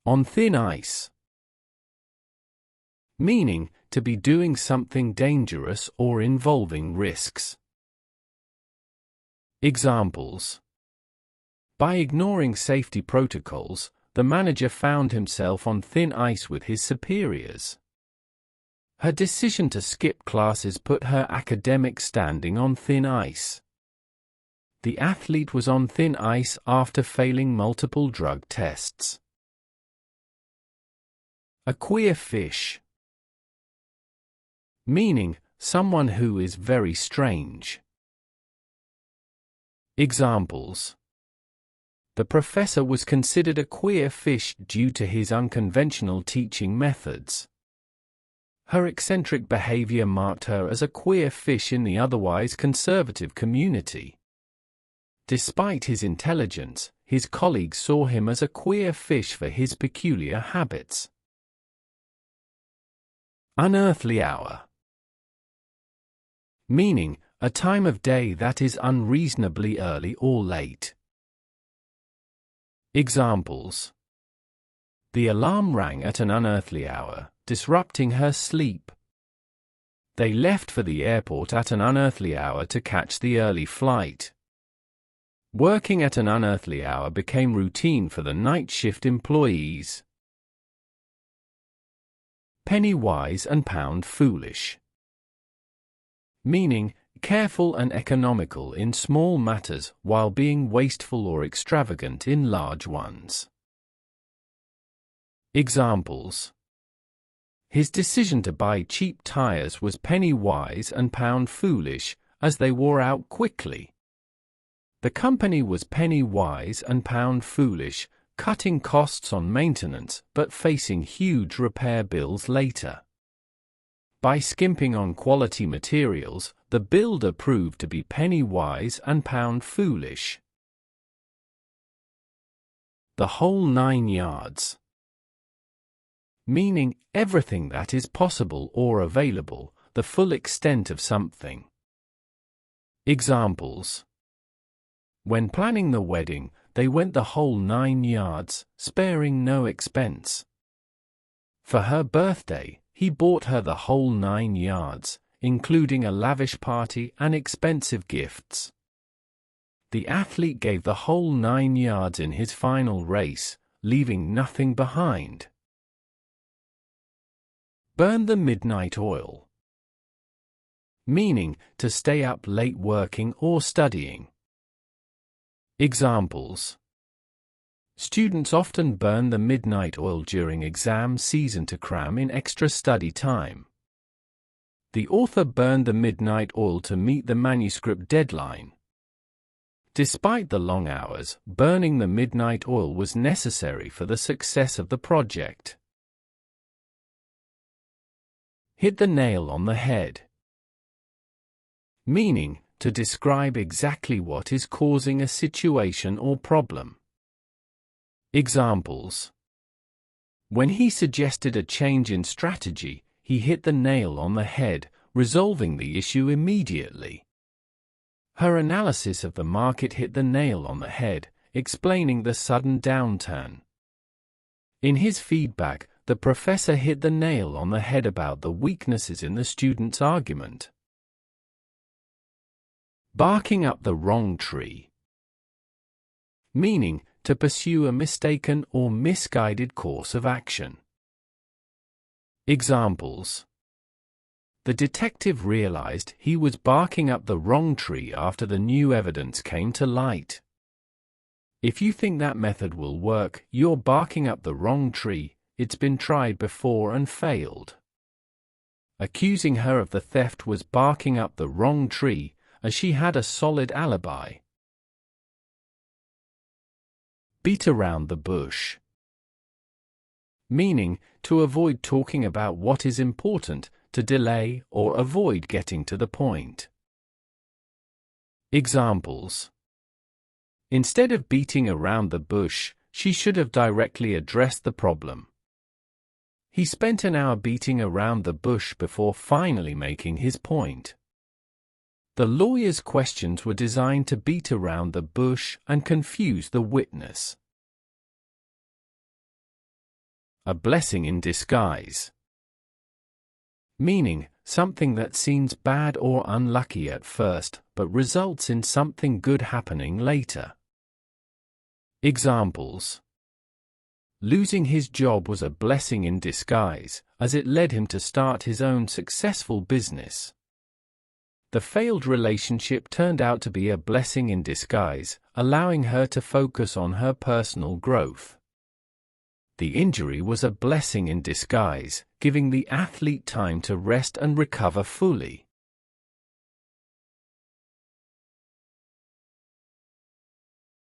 On thin ice. Meaning, to be doing something dangerous or involving risks. Examples. By ignoring safety protocols, the manager found himself on thin ice with his superiors. Her decision to skip classes put her academic standing on thin ice. The athlete was on thin ice after failing multiple drug tests. A queer fish. Meaning, someone who is very strange. Examples. The professor was considered a queer fish due to his unconventional teaching methods. Her eccentric behavior marked her as a queer fish in the otherwise conservative community. Despite his intelligence, his colleagues saw him as a queer fish for his peculiar habits. Unearthly hour. Meaning, a time of day that is unreasonably early or late. Examples. The alarm rang at an unearthly hour, disrupting her sleep. They left for the airport at an unearthly hour to catch the early flight. Working at an unearthly hour became routine for the night shift employees. Penny wise and pound foolish. Meaning, careful and economical in small matters while being wasteful or extravagant in large ones. Examples. His decision to buy cheap tires was penny wise and pound foolish, as they wore out quickly. The company was penny wise and pound foolish, cutting costs on maintenance but facing huge repair bills later. By skimping on quality materials, the builder proved to be penny wise and pound foolish. The whole 9 yards. Meaning, everything that is possible or available, the full extent of something. Examples. When planning the wedding, they went the whole 9 yards, sparing no expense. For her birthday, he bought her the whole 9 yards, including a lavish party and expensive gifts. The athlete gave the whole 9 yards in his final race, leaving nothing behind. Burn the midnight oil. Meaning, to stay up late working or studying. Examples. Students often burn the midnight oil during exam season to cram in extra study time. The author burned the midnight oil to meet the manuscript deadline. Despite the long hours, burning the midnight oil was necessary for the success of the project. Hit the nail on the head. Meaning, to describe exactly what is causing a situation or problem. Examples. When he suggested a change in strategy, he hit the nail on the head, resolving the issue immediately. Her analysis of the market hit the nail on the head, explaining the sudden downturn. In his feedback, the professor hit the nail on the head about the weaknesses in the student's argument. Barking up the wrong tree. Meaning, to pursue a mistaken or misguided course of action. Examples. The detective realized he was barking up the wrong tree after the new evidence came to light. If you think that method will work, you're barking up the wrong tree. It's been tried before and failed. Accusing her of the theft was barking up the wrong tree, as she had a solid alibi. Beat around the bush. Meaning, to avoid talking about what is important, to delay or avoid getting to the point. Examples. Instead of beating around the bush, she should have directly addressed the problem. He spent an hour beating around the bush before finally making his point. The lawyer's questions were designed to beat around the bush and confuse the witness. a blessing in disguise. Meaning, something that seems bad or unlucky at first, but results in something good happening later. Examples: losing his job was a blessing in disguise, as it led him to start his own successful business. The failed relationship turned out to be a blessing in disguise, allowing her to focus on her personal growth. The injury was a blessing in disguise, giving the athlete time to rest and recover fully.